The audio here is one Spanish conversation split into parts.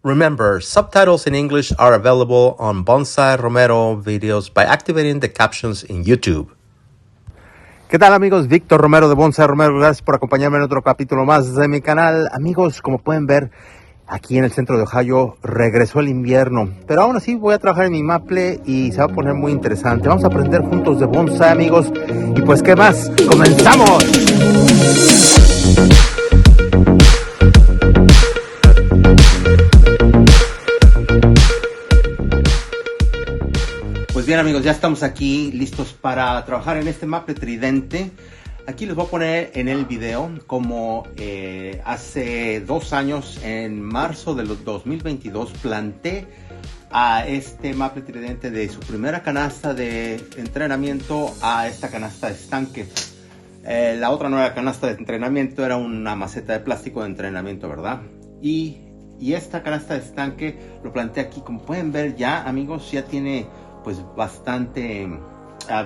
Remember, subtitles in English are available on Bonsai Romero videos by activating the captions in YouTube. ¿Qué tal, amigos? Víctor Romero de Bonsai Romero. Gracias por acompañarme en otro capítulo más de mi canal. Amigos, como pueden ver, aquí en el centro de Ohio regresó el invierno. Pero aún así voy a trabajar en mi maple y se va a poner muy interesante. Vamos a aprender juntos de bonsai, amigos. Y pues, ¿qué más? ¡Comenzamos! Pues bien, amigos, ya estamos aquí listos para trabajar en este maple tridente. Aquí les voy a poner en el video como hace 2 años, en marzo de los 2022, planté a este maple tridente de su primera canasta de entrenamiento a esta canasta de estanque. La otra no era canasta de entrenamiento, era una maceta de plástico de entrenamiento, ¿verdad? Y esta canasta de estanque lo planté aquí. Como pueden ver ya, amigos, ya tiene pues bastante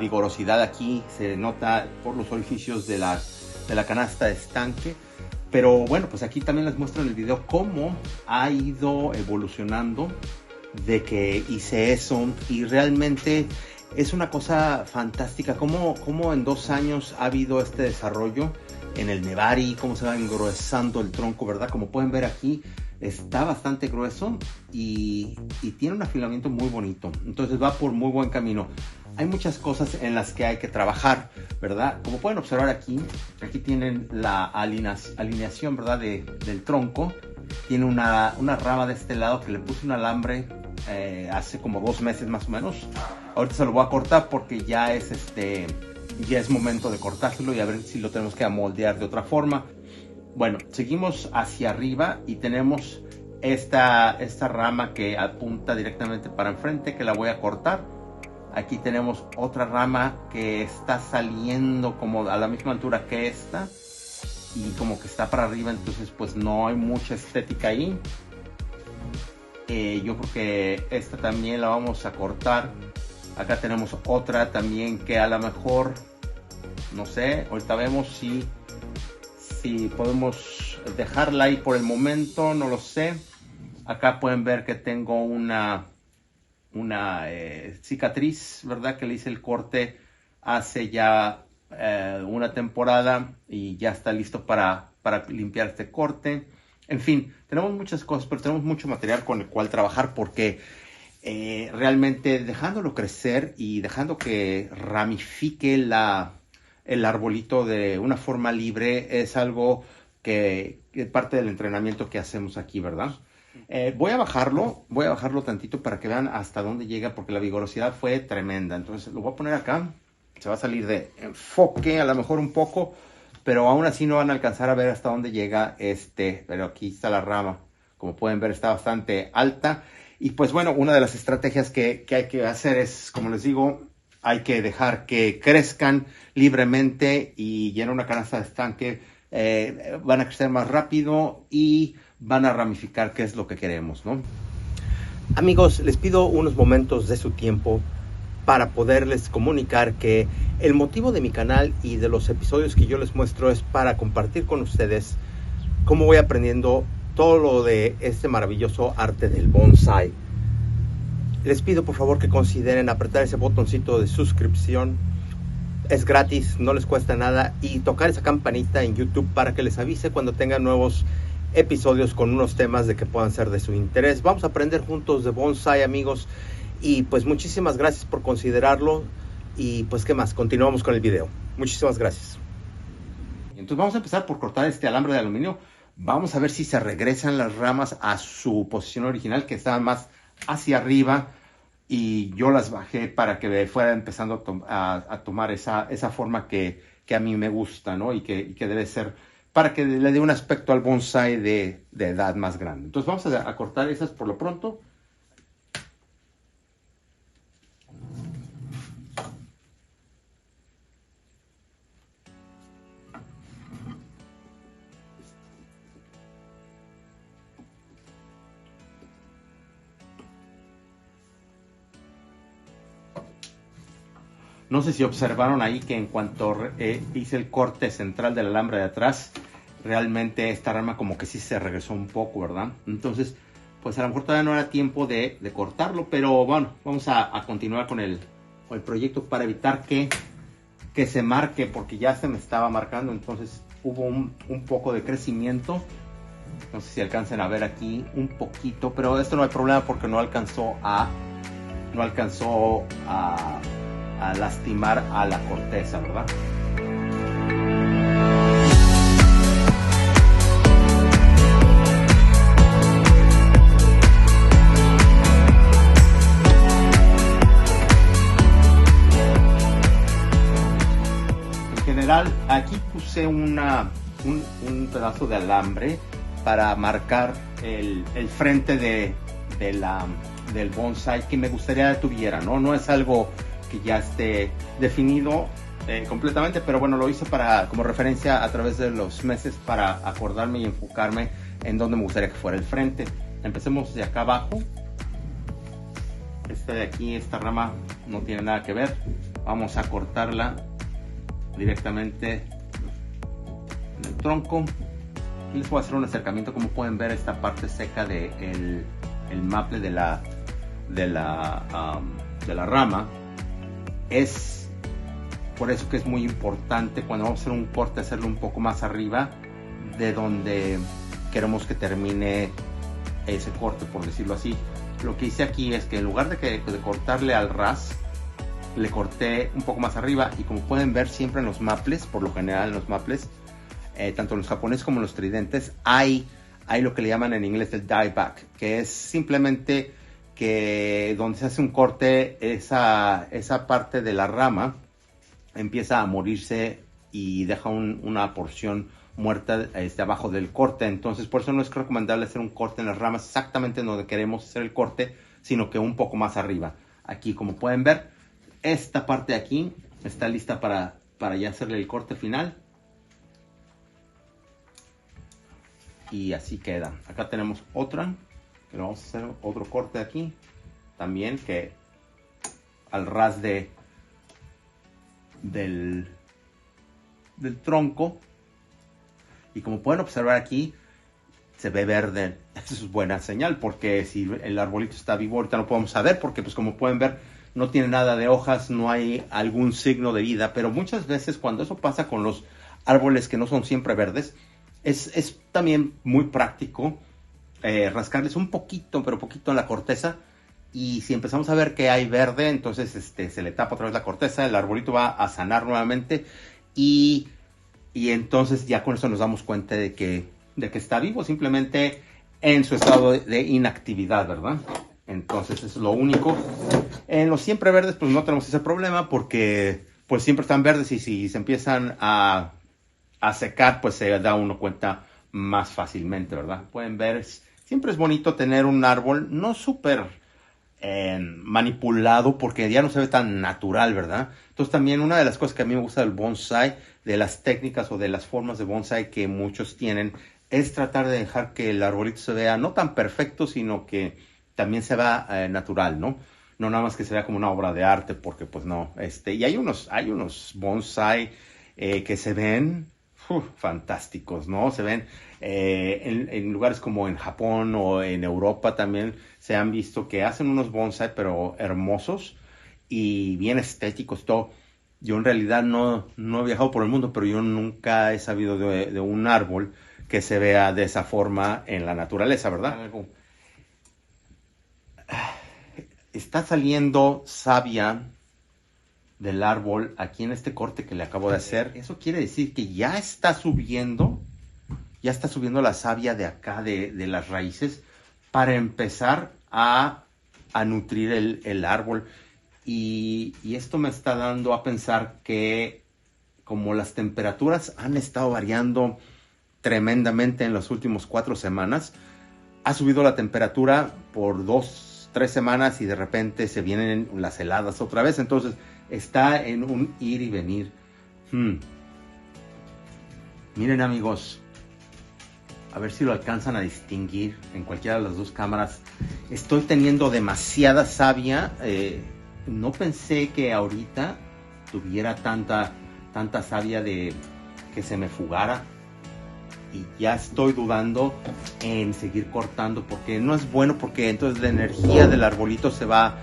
vigorosidad aquí. Se nota por los orificios de la canasta de estanque. Pero bueno, pues aquí también les muestro en el video cómo ha ido evolucionando de que hice eso. Y realmente es una cosa fantástica cómo en 2 años ha habido este desarrollo en el Nebari, cómo se va engruesando el tronco, ¿verdad? Como pueden ver aquí, está bastante grueso y tiene un afilamiento muy bonito. Entonces va por muy buen camino. Hay muchas cosas en las que hay que trabajar, ¿verdad? Como pueden observar aquí tienen la alineación, ¿verdad? Del tronco. Tiene una rama de este lado que le puse un alambre hace como 2 meses más o menos. Ahorita se lo voy a cortar porque ya es momento de cortárselo y a ver si lo tenemos que amoldear de otra forma. Bueno, seguimos hacia arriba y tenemos esta rama que apunta directamente para enfrente, que la voy a cortar. Aquí tenemos otra rama que está saliendo como a la misma altura que esta y como que está para arriba, entonces pues no hay mucha estética ahí. Yo creo que esta también la vamos a cortar. Acá tenemos otra también que a lo mejor, no sé, ahorita vemos si podemos dejarla ahí por el momento, no lo sé. Acá pueden ver que tengo una cicatriz, ¿verdad? Que le hice el corte hace ya una temporada y ya está listo para limpiar este corte. En fin, tenemos muchas cosas, pero tenemos mucho material con el cual trabajar porque realmente dejándolo crecer y dejando que ramifique el arbolito de una forma libre es algo que es parte del entrenamiento que hacemos aquí, ¿verdad? Voy a bajarlo tantito para que vean hasta dónde llega porque la vigorosidad fue tremenda. Entonces lo voy a poner acá, se va a salir de enfoque a lo mejor un poco, pero aún así no van a alcanzar a ver hasta dónde llega pero aquí está la rama. Como pueden ver está bastante alta. Y pues bueno, una de las estrategias que hay que hacer es, como les digo, hay que dejar que crezcan libremente y en una canasta de estanque van a crecer más rápido y van a ramificar, que es lo que queremos, ¿no? Amigos, les pido unos momentos de su tiempo para poderles comunicar que el motivo de mi canal y de los episodios que yo les muestro es para compartir con ustedes cómo voy aprendiendo todo lo de este maravilloso arte del bonsai. Les pido por favor que consideren apretar ese botoncito de suscripción. Es gratis, no les cuesta nada. Y tocar esa campanita en YouTube para que les avise cuando tengan nuevos episodios con unos temas de que puedan ser de su interés. Vamos a aprender juntos de bonsai, amigos. Y pues muchísimas gracias por considerarlo. Y pues qué más, continuamos con el video. Muchísimas gracias. Entonces vamos a empezar por cortar este alambre de aluminio. Vamos a ver si se regresan las ramas a su posición original, que estaban más hacia arriba, y yo las bajé para que fuera empezando a tomar esa forma que a mí me gusta, ¿no? Y que debe ser para que le dé un aspecto al bonsai de edad más grande. Entonces vamos a cortar esas por lo pronto. No sé si observaron ahí que en cuanto hice el corte central del alambre de atrás, realmente esta rama como que sí se regresó un poco, ¿verdad? Entonces pues a lo mejor todavía no era tiempo de cortarlo, pero bueno, vamos a continuar con el proyecto para evitar que se marque, porque ya se me estaba marcando. Entonces hubo un poco de crecimiento. No sé si alcancen a ver aquí un poquito, pero esto no hay problema porque no alcanzó a lastimar a la corteza, ¿verdad? En general, aquí puse un pedazo de alambre para marcar el frente del bonsai que me gustaría que tuviera, ¿no? No es algo que ya esté definido completamente, pero bueno, lo hice como referencia a través de los meses para acordarme y enfocarme en dónde me gustaría que fuera el frente. Empecemos de acá abajo. Esta de aquí, esta rama no tiene nada que ver. Vamos a cortarla directamente en el tronco. Y les voy a hacer un acercamiento. Como pueden ver, esta parte seca del maple de la rama, es por eso que es muy importante cuando vamos a hacer un corte hacerlo un poco más arriba de donde queremos que termine ese corte, por decirlo así. Lo que hice aquí es que en lugar de cortarle al ras, le corté un poco más arriba, y como pueden ver, siempre en los maples, por lo general en los maples, tanto en los japoneses como en los tridentes, hay lo que le llaman en inglés el dieback, que es simplemente que donde se hace un corte, esa parte de la rama empieza a morirse y deja una porción muerta abajo del corte. Entonces por eso no es recomendable hacer un corte en las ramas exactamente donde queremos hacer el corte, sino que un poco más arriba. Aquí, como pueden ver, esta parte de aquí está lista para ya hacerle el corte final. Y así queda. Acá tenemos otra, que vamos a hacer otro corte aquí también, que al ras del tronco. Y como pueden observar aquí, se ve verde. Eso es buena señal, porque si el arbolito está vivo, ahorita no podemos saber, porque pues como pueden ver, no tiene nada de hojas, no hay algún signo de vida. Pero muchas veces cuando eso pasa con los árboles que no son siempre verdes, es también muy práctico rascarles un poquito, pero poquito en la corteza. Y si empezamos a ver que hay verde, entonces se le tapa otra vez la corteza, el arbolito va a sanar nuevamente, y entonces ya con eso nos damos cuenta de que está vivo, simplemente en su estado de inactividad, ¿verdad? Entonces eso es lo único. En los siempre verdes pues no tenemos ese problema, porque pues siempre están verdes, y si se empiezan a secar, pues se da uno cuenta más fácilmente, ¿verdad? Pueden ver, siempre es bonito tener un árbol no súper manipulado, porque ya no se ve tan natural, ¿verdad? Entonces también una de las cosas que a mí me gusta del bonsai, de las técnicas o de las formas de bonsai que muchos tienen, es tratar de dejar que el arbolito se vea no tan perfecto, sino que también se vea natural, ¿no? No nada más que se vea como una obra de arte, porque pues no, y hay unos bonsai que se ven fantásticos, ¿no? Se ven en lugares como en Japón o en Europa también se han visto que hacen unos bonsai pero hermosos y bien estéticos, todo. Yo en realidad no he viajado por el mundo, pero yo nunca he sabido de un árbol que se vea de esa forma en la naturaleza, ¿verdad? Está saliendo savia del árbol aquí en este corte que le acabo de hacer. Eso quiere decir que ya está subiendo la savia de acá, de las raíces, para empezar a nutrir el árbol. Y esto me está dando a pensar que como las temperaturas han estado variando tremendamente en las últimas 4 semanas, ha subido la temperatura por 2-3 semanas y de repente se vienen las heladas otra vez. Entonces está en un ir y venir. Miren, amigos, a ver si lo alcanzan a distinguir en cualquiera de las dos cámaras. Estoy teniendo demasiada savia. No pensé que ahorita tuviera tanta savia de que se me fugara. y ya estoy dudando en seguir cortando porque no es bueno, porque entonces la energía del arbolito se va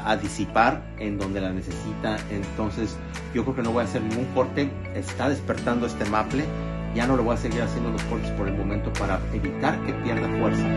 a disipar en donde la necesita. Entonces yo creo que no voy a hacer ningún corte. Está despertando este maple, ya no le voy a seguir haciendo los cortes por el momento para evitar que pierda fuerza.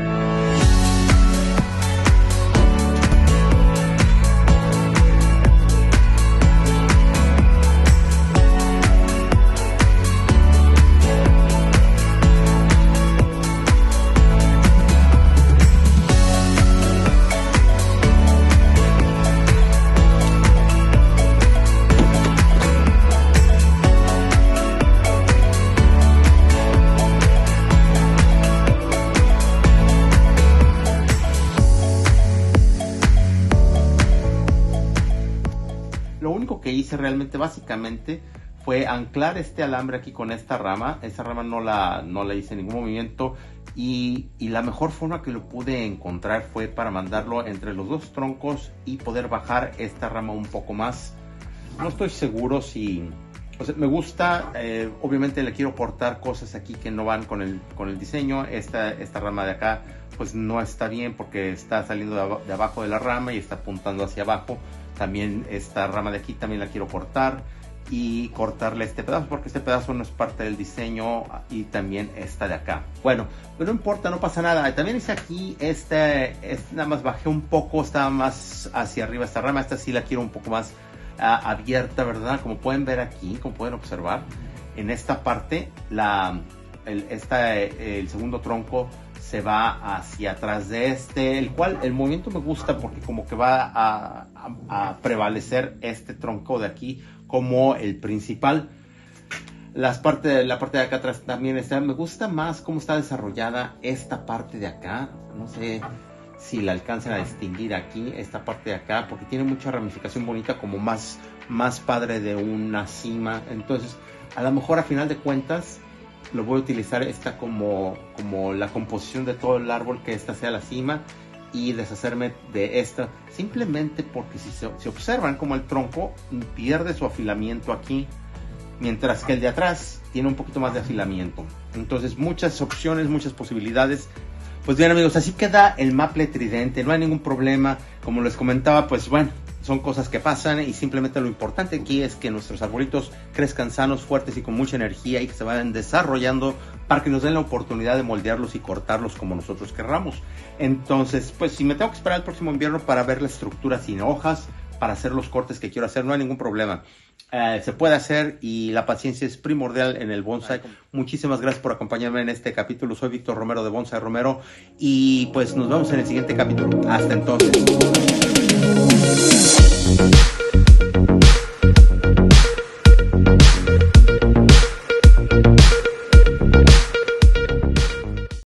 Lo único que hice realmente, básicamente, fue anclar este alambre aquí con esta rama. Esta rama no la hice ningún movimiento y la mejor forma que lo pude encontrar fue para mandarlo entre los dos troncos y poder bajar esta rama un poco más. No estoy seguro si... O sea, me gusta, obviamente le quiero cortar cosas aquí que no van con el diseño. Esta rama de acá pues no está bien porque está saliendo de abajo de la rama y está apuntando hacia abajo. También esta rama de aquí también la quiero cortar y cortarle este pedazo porque este pedazo no es parte del diseño, y también esta de acá. Bueno, pero no importa, no pasa nada. También hice aquí nada más bajé un poco, estaba más hacia arriba esta rama. Esta sí la quiero un poco más abierta, ¿verdad? Como pueden ver aquí, como pueden observar, en esta parte el segundo tronco se va hacia atrás de el cual el movimiento me gusta porque como que va a prevalecer este tronco de aquí como el principal. La parte de acá atrás también me gusta más cómo está desarrollada esta parte de acá. No sé si la alcanzan a distinguir aquí, esta parte de acá, porque tiene mucha ramificación bonita, como más padre de una cima. Entonces, a lo mejor a final de cuentas, lo voy a utilizar esta como la composición de todo el árbol, que esta sea la cima, y deshacerme de esta, simplemente porque si observan como el tronco pierde su afilamiento aquí, mientras que el de atrás tiene un poquito más de afilamiento. Entonces, muchas opciones, muchas posibilidades. Pues bien, amigos, así queda el maple tridente, no hay ningún problema. Como les comentaba, pues bueno, son cosas que pasan y simplemente lo importante aquí es que nuestros arbolitos crezcan sanos, fuertes y con mucha energía, y que se vayan desarrollando para que nos den la oportunidad de moldearlos y cortarlos como nosotros querramos. Entonces, pues si me tengo que esperar el próximo invierno para ver la estructura sin hojas, para hacer los cortes que quiero hacer, no hay ningún problema. Se puede hacer, y la paciencia es primordial en el bonsai. Muchísimas gracias por acompañarme en este capítulo. Soy Víctor Romero de Bonsai Romero, y pues nos vemos en el siguiente capítulo. Hasta entonces.